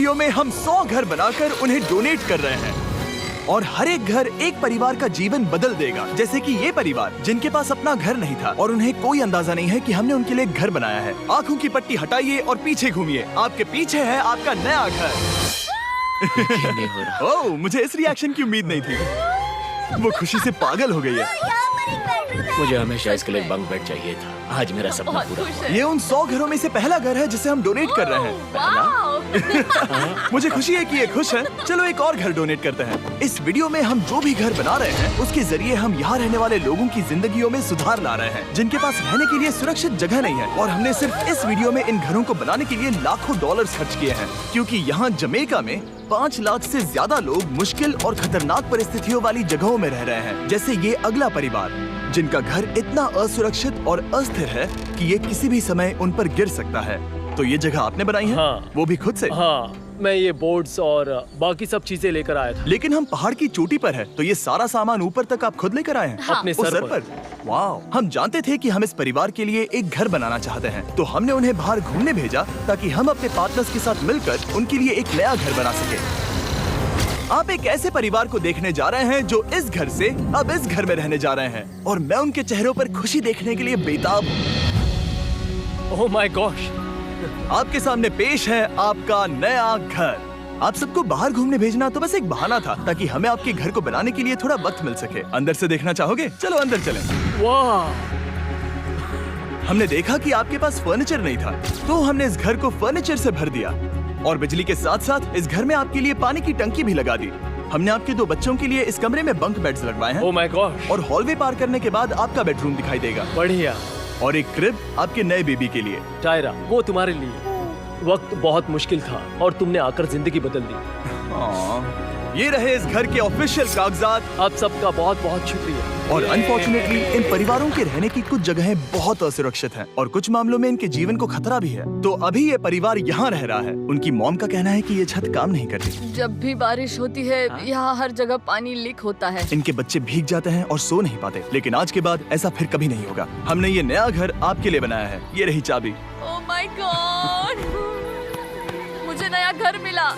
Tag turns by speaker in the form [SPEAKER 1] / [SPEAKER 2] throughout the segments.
[SPEAKER 1] Video में हम 100 घर बनाकर उन्हें डोनेट कर रहे हैं और हर एक घर एक परिवार का जीवन बदल देगा। जैसे कि ये परिवार जिनके पास अपना घर नहीं था और उन्हें कोई अंदाजा नहीं है कि हमने उनके लिए घर बनाया है। आंखों की पट्टी हटाइए और पीछे घूमिए। आपके पीछे है आपका नया घर।
[SPEAKER 2] नहीं हो रहा।
[SPEAKER 1] ओह, मुझे इस रिएक्शन की उम्मीद नहीं थी। वो खुशी से पागल हो गई है।
[SPEAKER 2] मुझे हमेशा इसके लिए बंक बेड चाहिए था। आज मेरा सपना पूरा हुआ।
[SPEAKER 1] ये उन 100 घरों में से पहला घर है जिसे हम डोनेट कर रहे हैं। मुझे खुशी है कि ये खुश है। चलो एक और घर डोनेट करते हैं। इस वीडियो में हम जो भी घर बना रहे हैं उसके जरिए हम यहाँ रहने वाले लोगों की जिंदगियों में सुधार ला रहे हैं जिनके पास रहने के लिए सुरक्षित जगह नहीं है। और हमने सिर्फ इस वीडियो में इन घरों को बनाने के लिए लाखों डॉलर्स खर्च किए हैं, क्योंकि यहाँ जमैका में 5 लाख से ज्यादा लोग मुश्किल और खतरनाक परिस्थितियों वाली जगहों में रह रहे हैं। जैसे ये अगला परिवार जिनका घर इतना असुरक्षित और अस्थिर है कि ये किसी भी समय उन पर गिर सकता है। तो ये जगह आपने बनाई है?
[SPEAKER 3] हाँ।
[SPEAKER 1] वो भी खुद से?
[SPEAKER 3] हाँ, मैं ये बोर्ड्स और बाकी सब चीजें लेकर आया था।
[SPEAKER 1] लेकिन हम पहाड़ की चोटी पर है, तो ये सारा सामान ऊपर तक आप खुद लेकर आए हैं?
[SPEAKER 3] हाँ। अपने
[SPEAKER 1] उस
[SPEAKER 3] सर पर।
[SPEAKER 1] वाह! हम जानते थे कि हम इस परिवार के लिए एक घर बनाना चाहते हैं, तो हमने उन्हें बाहर घूमने भेजा ताकि हम अपने पार्टनर्स के साथ मिलकर उनके लिए एक नया घर बना सके। आप एक ऐसे परिवार को देखने जा रहे हैं जो इस घर से अब इस घर में रहने जा रहे हैं, और मैं उनके चेहरों पर खुशी देखने के लिए बेताब हूँ।
[SPEAKER 3] Oh my gosh!
[SPEAKER 1] आपके सामने पेश है आपका नया घर। आप सबको बाहर घूमने भेजना तो बस एक बहाना था ताकि हमें आपके घर को बनाने के लिए थोड़ा वक्त मिल सके। अंदर से देखना चाहोगे? चलो अंदर चलें।
[SPEAKER 3] वाह!
[SPEAKER 1] हमने देखा कि आपके पास फर्नीचर नहीं था, तो हमने इस घर को फर्नीचर से भर दिया और बिजली के साथ साथ इस घर में आपके लिए पानी की टंकी भी लगा दी। हमने आपके 2 बच्चों के लिए इस कमरे में बंक बेड्स लगवाए हैं
[SPEAKER 3] ओह माय गॉश!
[SPEAKER 1] और हॉलवे पार करने के बाद आपका बेडरूम दिखाई देगा
[SPEAKER 3] बढ़िया।
[SPEAKER 1] और एक क्रिब आपके नए बेबी के लिए।
[SPEAKER 3] टायरा, वो तुम्हारे लिए। वक्त बहुत मुश्किल था और तुमने आकर जिंदगी बदल दी।
[SPEAKER 1] ये रहे इस घर के ऑफिशियल कागजात।
[SPEAKER 3] आप सबका बहुत बहुत शुक्रिया।
[SPEAKER 1] और अनफॉर्चुनेटली इन परिवारों के रहने की कुछ जगहें बहुत असुरक्षित हैं और कुछ मामलों में इनके जीवन को खतरा भी है। तो अभी ये परिवार यहाँ रह रहा है। उनकी मॉम का कहना है कि ये छत काम नहीं करती।
[SPEAKER 4] जब भी बारिश होती है यहाँ हर जगह पानी लीक होता है।
[SPEAKER 1] इनके बच्चे भीग जाते हैं और सो नहीं पाते, लेकिन आज के बाद ऐसा फिर कभी नहीं होगा। हमने ये नया घर आपके लिए बनाया है। ये रही चाबी।
[SPEAKER 4] Oh my God! मुझे नया घर मिला।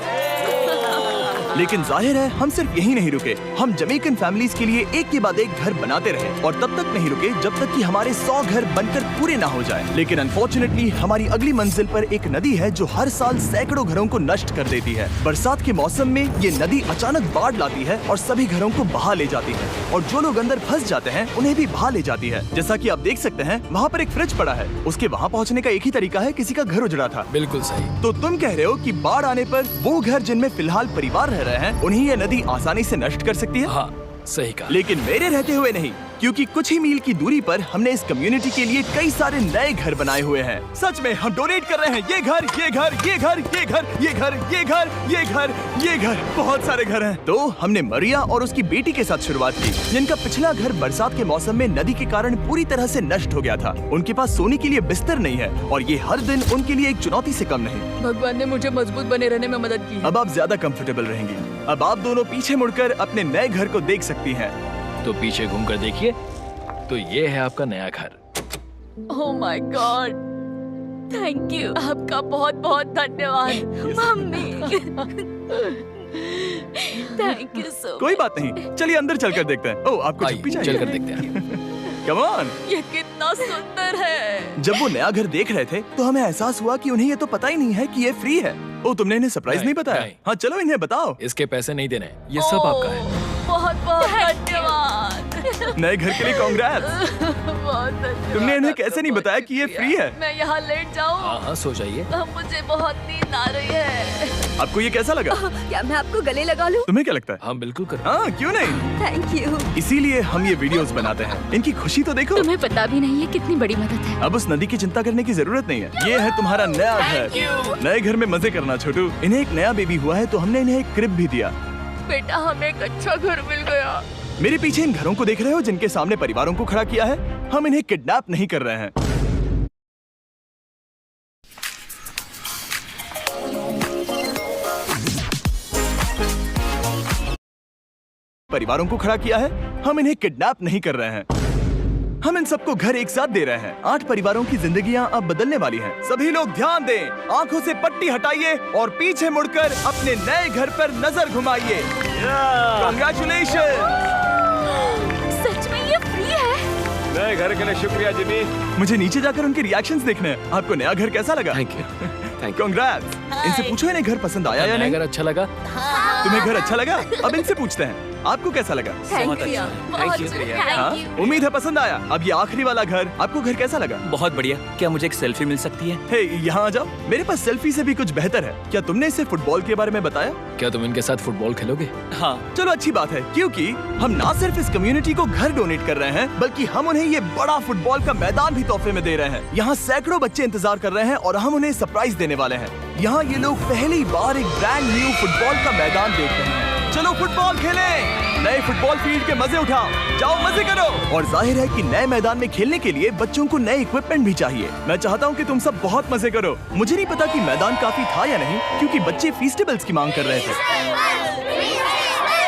[SPEAKER 1] लेकिन जाहिर है हम सिर्फ यही नहीं रुके। हम जमैकन फैमिलीज के लिए एक के बाद एक घर बनाते रहे और तब तक नहीं रुके जब तक कि हमारे 100 घर बनकर पूरे ना हो जाए। लेकिन अनफॉर्चुनेटली हमारी अगली मंजिल पर एक नदी है जो हर साल सैकड़ों घरों को नष्ट कर देती है। बरसात के मौसम में ये नदी अचानक बाढ़ लाती है और सभी घरों को बहा ले जाती है, और जो लोग अंदर फंस जाते हैं उन्हें भी बहा ले जाती है। जैसा कि आप देख सकते हैं वहाँ पर एक फ्रिज पड़ा है। उसके वहाँ पहुँचने का एक ही तरीका है, किसी का घर उजड़ा था।
[SPEAKER 2] बिल्कुल सही।
[SPEAKER 1] तो तुम कह रहे हो कि बाढ़ आने पर वो घर जिनमें फिलहाल परिवार रह रहे हैं उन्हें ये नदी आसानी से नष्ट कर सकती है?
[SPEAKER 2] हाँ, सही कहा।
[SPEAKER 1] लेकिन मेरे रहते हुए नहीं, क्योंकि कुछ ही मील की दूरी पर हमने इस कम्युनिटी के लिए कई सारे नए घर बनाए हुए हैं। सच में हम डोनेट कर रहे हैं ये घर, ये घर, ये घर, ये घर, ये घर, ये घर, ये घर, ये घर, बहुत सारे घर हैं। तो हमने मरिया और उसकी बेटी के साथ शुरुआत की, जिनका पिछला घर बरसात के मौसम में नदी के कारण पूरी तरह से नष्ट हो गया था। उनके पास सोने के लिए बिस्तर नहीं है और ये हर दिन उनके लिए एक चुनौती से कम नहीं।
[SPEAKER 4] भगवान ने मुझे मजबूत बने रहने में मदद की।
[SPEAKER 1] अब आप ज्यादा कंफर्टेबल रहेंगी। अब आप दोनों पीछे मुड़कर अपने नए घर को देख सकती हैं।
[SPEAKER 2] तो पीछे घूमकर देखिए, तो ये है आपका नया घर।
[SPEAKER 4] Oh my God! Thank you. आपका बहुत बहुत धन्यवाद मम्मी। Thank you so.
[SPEAKER 1] कोई बात नहीं, चलिए अंदर चलकर देखते हैं। ओह, आपको
[SPEAKER 2] आइए,
[SPEAKER 1] चप्पी चाहिए?
[SPEAKER 2] चलकर देखते हैं।
[SPEAKER 1] Come on.
[SPEAKER 4] ये कितना सुंदर है।
[SPEAKER 1] जब वो नया घर देख रहे थे तो हमें एहसास हुआ कि उन्हें ये तो पता ही नहीं है कि ये फ्री है। ओ, तुमने इन्हें सरप्राइज नहीं बताया?
[SPEAKER 2] नहीं।
[SPEAKER 1] हाँ, चलो इन्हें बताओ।
[SPEAKER 2] इसके पैसे नहीं देने, ये सब आपका है।
[SPEAKER 4] बहुत बहुत धन्यवाद।
[SPEAKER 1] नए घर के लिए कांग्रेट्स।
[SPEAKER 4] बहुत धन्यवाद।
[SPEAKER 1] तुमने इन्हें कैसे नहीं बताया कि ये फ्री है?
[SPEAKER 4] मैं यहाँ लेट जाऊँ?
[SPEAKER 2] हाँ हाँ, सो जाइए।
[SPEAKER 4] मुझे बहुत नींद आ रही है।
[SPEAKER 1] आपको ये कैसा लगा?
[SPEAKER 5] क्या मैं आपको गले लगा लूं?
[SPEAKER 1] तुम्हें क्या लगता है?
[SPEAKER 2] हाँ बिल्कुल कर।
[SPEAKER 1] हाँ, क्यों नहीं?
[SPEAKER 5] Thank you.
[SPEAKER 1] इसीलिए हम ये वीडियोस बनाते हैं। इनकी खुशी तो देखो।
[SPEAKER 5] तुम्हें पता भी नहीं है कितनी बड़ी मदद है।
[SPEAKER 1] अब उस नदी की चिंता करने की जरूरत नहीं है। ये है तुम्हारा नया घर। नए घर में मजे करना छोटू। इन्हें एक नया बेबी हुआ है तो हमने इन्हें एक क्रिब भी दिया।
[SPEAKER 4] बेटा, हमें एक अच्छा घर मिल गया।
[SPEAKER 1] मेरे पीछे इन घरों को देख रहे हो जिनके सामने परिवारों को खड़ा किया है? हम इन्हें किडनैप नहीं कर रहे हैं। परिवारों को खड़ा किया है, हम इन्हें किडनैप नहीं कर रहे हैं। हम इन सबको घर एक साथ दे रहे हैं। 8 परिवारों की जिंदगियां अब बदलने वाली हैं। सभी लोग ध्यान दें, आंखों से पट्टी हटाइए और पीछे मुड़कर अपने नए घर पर नजर घुमाइए। Congratulations!
[SPEAKER 4] सच में ये फ्री है?
[SPEAKER 3] नए घर के लिए शुक्रिया जिमी।
[SPEAKER 1] मुझे नीचे जाकर उनके रिएक्शंस देखने हैं। आपको नया घर कैसा लगा?
[SPEAKER 2] Thank you, thank you.
[SPEAKER 1] Congrats! इनसे पूछो इन्हें घर पसंद आया या नहीं?
[SPEAKER 3] अगर अच्छा लगा
[SPEAKER 1] तुम्हें घर अच्छा लगा? अब इनसे पूछते हैं, आपको कैसा लगा?
[SPEAKER 4] थैंक
[SPEAKER 2] बहुत
[SPEAKER 4] यू।
[SPEAKER 2] अच्छा।
[SPEAKER 4] बहुत
[SPEAKER 2] Thank you।
[SPEAKER 1] हाँ?
[SPEAKER 4] Thank you.
[SPEAKER 1] उम्मीद है पसंद आया। अब ये आखिरी वाला घर, आपको घर कैसा लगा?
[SPEAKER 6] बहुत बढ़िया। क्या मुझे एक सेल्फी मिल सकती है?
[SPEAKER 1] हे, यहाँ आ जाओ। मेरे पास सेल्फी से भी कुछ बेहतर है। क्या तुमने इसे फुटबॉल के बारे में बताया?
[SPEAKER 3] क्या तुम इनके साथ फुटबॉल खेलोगे?
[SPEAKER 6] हाँ।
[SPEAKER 1] चलो अच्छी बात है, क्योंकि हम ना सिर्फ इस कम्युनिटी को घर डोनेट कर रहे हैं, बल्कि हम उन्हें ये बड़ा फुटबॉल का मैदान भी तोहफे में दे रहे हैं। यहाँ सैकड़ों बच्चे इंतजार कर रहे हैं और हम उन्हें सरप्राइज देने वाले हैं। यहाँ ये लोग पहली बार एक ब्रांड न्यू फुटबॉल का मैदान देख रहे हैं। चलो फुटबॉल खेलें, नए फुटबॉल फील्ड के मजे उठाओ, जाओ मजे करो। और जाहिर है कि नए मैदान में खेलने के लिए बच्चों को नए इक्विपमेंट भी चाहिए। मैं चाहता हूँ कि तुम सब बहुत मजे करो। मुझे नहीं पता कि मैदान काफी था या नहीं, क्योंकि बच्चे फीस्टेबल्स की मांग कर रहे थे।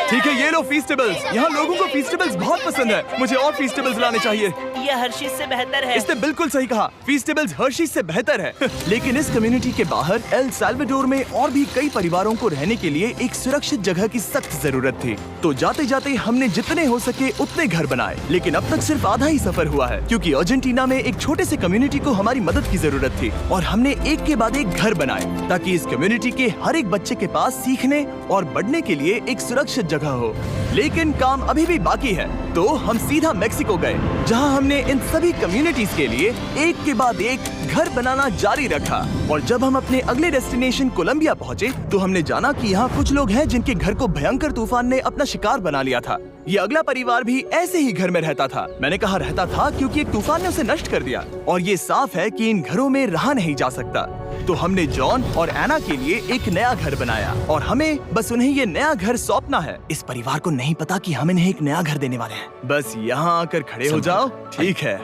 [SPEAKER 1] ठीक है, ये लो फीस्टेबल्स। यहाँ लोगों को फीस्टेबल्स बहुत पसंद है। मुझे और फीस्टेबल्स लाने चाहिए।
[SPEAKER 7] ये हर्षीज से बेहतर है।
[SPEAKER 1] इसने बिल्कुल सही कहा, फीस्टेबल्स हर्शीज से बेहतर है। लेकिन इस कम्युनिटी के बाहर एल साल्वाडोर में और भी कई परिवारों को रहने के लिए एक सुरक्षित जगह की सख्त जरूरत थी। तो जाते जाते हमने जितने हो सके उतने घर बनाए, लेकिन अब तक सिर्फ आधा ही सफर हुआ है, क्योंकि अर्जेंटीना में एक छोटे से कम्युनिटी को हमारी मदद की जरूरत थी और हमने एक के बाद एक घर बनाए ताकि इस कम्युनिटी के हर एक बच्चे के पास सीखने और बढ़ने के लिए एक सुरक्षित जगह हो। लेकिन काम अभी भी बाकी है, तो हम सीधा मेक्सिको गए, जहां हमने इन सभी कम्युनिटीज के लिए एक के बाद एक घर बनाना जारी रखा। और जब हम अपने अगले डेस्टिनेशन कोलंबिया पहुंचे, तो हमने जाना कि यहाँ कुछ लोग हैं जिनके घर को भयंकर तूफान ने अपना शिकार बना लिया था। ये अगला परिवार भी ऐसे ही घर में रहता था। मैंने कहा रहता था क्योंकि एक तूफान ने उसे नष्ट कर दिया, और ये साफ है कि इन घरों में रहा नहीं जा सकता। तो हमने जॉन और एना के लिए एक नया घर बनाया और हमें बस उन्हें ये नया घर सौंपना है। इस परिवार को नहीं पता कि हम इन्हें एक नया घर देने वाले हैं। बस यहाँ आकर खड़े हो जाओ। ठीक है,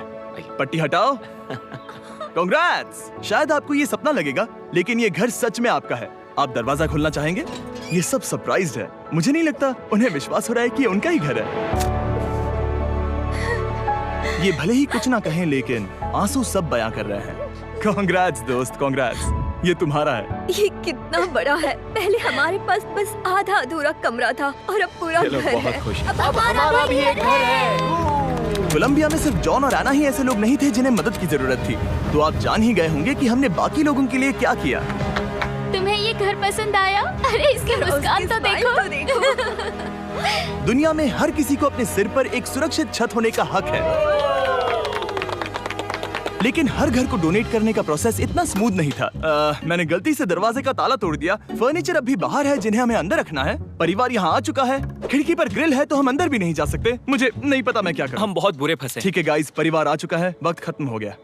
[SPEAKER 1] पट्टी हटाओ। कांग्रेट्स! शायद आपको ये सपना लगेगा, लेकिन ये घर सच में आपका है। आप दरवाजा खोलना चाहेंगे? ये सब सरप्राइज्ड है। मुझे नहीं लगता उन्हें विश्वास हो रहा है कि ये उनका ही घर है। ये भले ही कुछ ना कहें, लेकिन आंसू सब बयां कर रहे हैं। कांग्रेट्स दोस्त, कांग्रेट्स। ये तुम्हारा है।
[SPEAKER 5] ये कितना बड़ा है। पहले हमारे पास बस आधा अधूरा कमरा था और अब पूरा घर है।
[SPEAKER 3] बहुत खुश।
[SPEAKER 5] अब हमारा भी एक घर है।
[SPEAKER 1] कोलंबिया में सिर्फ जॉन और एना ही ऐसे लोग नहीं थे जिन्हें मदद की जरूरत थी। तो आप जान ही गए होंगे कि हमने बाकी लोगों के लिए क्या किया।
[SPEAKER 4] तुम्हें ये घर पसंद आया? अरे इसकी मुस्कान तो देखो।
[SPEAKER 1] दुनिया में हर किसी को अपने सिर पर एक सुरक्षित छत होने का हक है, लेकिन हर घर को डोनेट करने का प्रोसेस इतना स्मूथ नहीं था। मैंने गलती से दरवाजे का ताला तोड़ दिया। फर्नीचर अब भी बाहर है जिन्हें हमें अंदर रखना है। परिवार यहाँ आ चुका है। खिड़की पर ग्रिल है तो हम अंदर भी नहीं जा सकते। मुझे नहीं पता मैं क्या करूं।
[SPEAKER 6] हम बहुत बुरे फंसे।
[SPEAKER 1] ठीक है गाइस, परिवार आ चुका है। वक्त खत्म हो गया।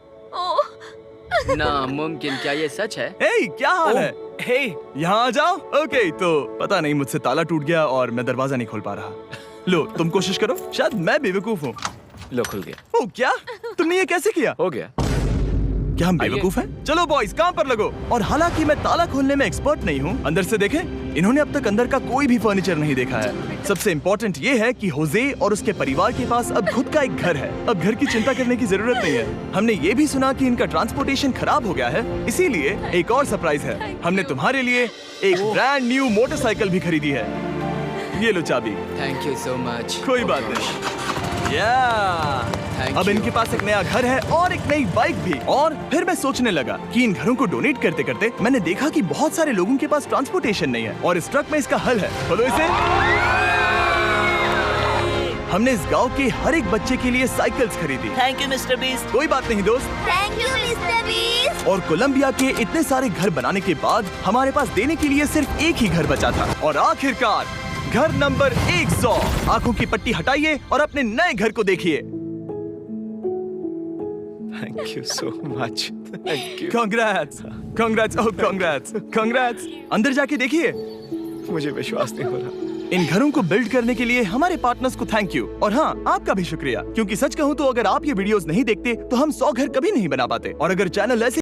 [SPEAKER 8] नामुमकिन, क्या ये सच है?
[SPEAKER 1] हे, क्या हाल है?
[SPEAKER 6] हे,
[SPEAKER 1] यहाँ आ जाओ। ओके, तो पता नहीं मुझसे ताला टूट गया और मैं दरवाजा नहीं खोल पा रहा। लो, तुम कोशिश करो। शायद मैं बेवकूफ हूँ।
[SPEAKER 2] लो, खुल गया।
[SPEAKER 1] ओ क्या? तुमने ये कैसे किया?
[SPEAKER 2] हो गया।
[SPEAKER 1] क्या हम बेवकूफ हैं? चलो बॉयज, काम पर लगो। और हालांकि मैं ताला खोलने में एक्सपर्ट नहीं हूँ, अंदर से देखें। इन्होंने अब तक अंदर का कोई भी फर्नीचर नहीं देखा है। सबसे इम्पोर्टेंट ये है कि होजे और उसके परिवार के पास अब खुद का एक घर है। अब घर की चिंता करने की जरूरत नहीं है। हमने ये भी सुना कि इनका ट्रांसपोर्टेशन खराब हो गया है, इसीलिए एक और सरप्राइज है। हमने तुम्हारे लिए एक ब्रांड न्यू मोटरसाइकिल भी खरीदी है। ये लो चाबी।
[SPEAKER 8] Thank you so much.
[SPEAKER 1] कोई बात नहीं। अब इनके पास एक नया घर है और एक नई बाइक भी। और फिर मैं सोचने लगा कि इन घरों को डोनेट करते करते मैंने देखा कि बहुत सारे लोगों के पास ट्रांसपोर्टेशन नहीं है, और इस ट्रक में इसका हल है। खोलो इसे। हमने इस गांव के हर एक बच्चे के लिए साइकिल्स खरीदी।
[SPEAKER 7] Thank you mister beast.
[SPEAKER 1] कोई बात नहीं दोस्त।
[SPEAKER 5] Thank you mister beast.
[SPEAKER 1] और कोलंबिया के इतने सारे घर बनाने के बाद हमारे पास देने के लिए सिर्फ एक ही घर बचा था। और आखिरकार घर नंबर 100। आंखों की पट्टी हटाइए और अपने नए घर को देखिए।
[SPEAKER 2] Thank you so much. Thank you.
[SPEAKER 1] Congrats, congrats, oh congrats, congrats. अंदर जाके देखिए।
[SPEAKER 2] मुझे विश्वास नहीं हो रहा।
[SPEAKER 1] इन घरों को बिल्ड करने के लिए हमारे पार्टनर्स को थैंक यू, और हाँ, आपका भी शुक्रिया, क्योंकि सच कहूँ तो अगर आप ये वीडियोस नहीं देखते तो हम 100 घर कभी नहीं बना पाते। और अगर चैनल ऐसे